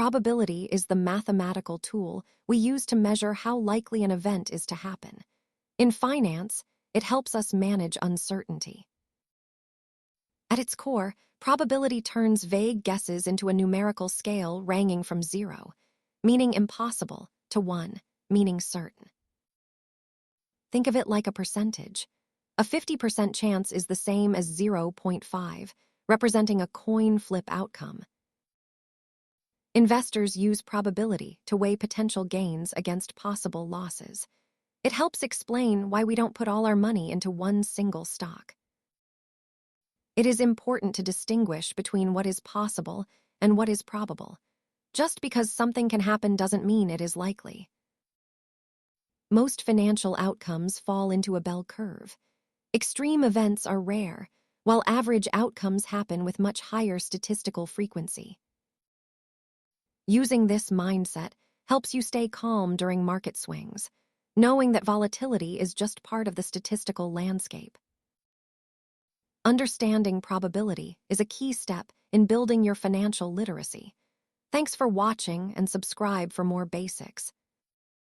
Probability is the mathematical tool we use to measure how likely an event is to happen. In finance, it helps us manage uncertainty. At its core, probability turns vague guesses into a numerical scale ranging from 0, meaning impossible, to 1, meaning certain. Think of it like a percentage. A 50% chance is the same as 0.5, representing a coin flip outcome. Investors use probability to weigh potential gains against possible losses. It helps explain why we don't put all our money into one single stock. It is important to distinguish between what is possible and what is probable. Just because something can happen doesn't mean it is likely. Most financial outcomes fall into a bell curve. Extreme events are rare, while average outcomes happen with much higher statistical frequency. Using this mindset helps you stay calm during market swings, knowing that volatility is just part of the statistical landscape. Understanding probability is a key step in building your financial literacy. Thanks for watching and subscribe for more basics.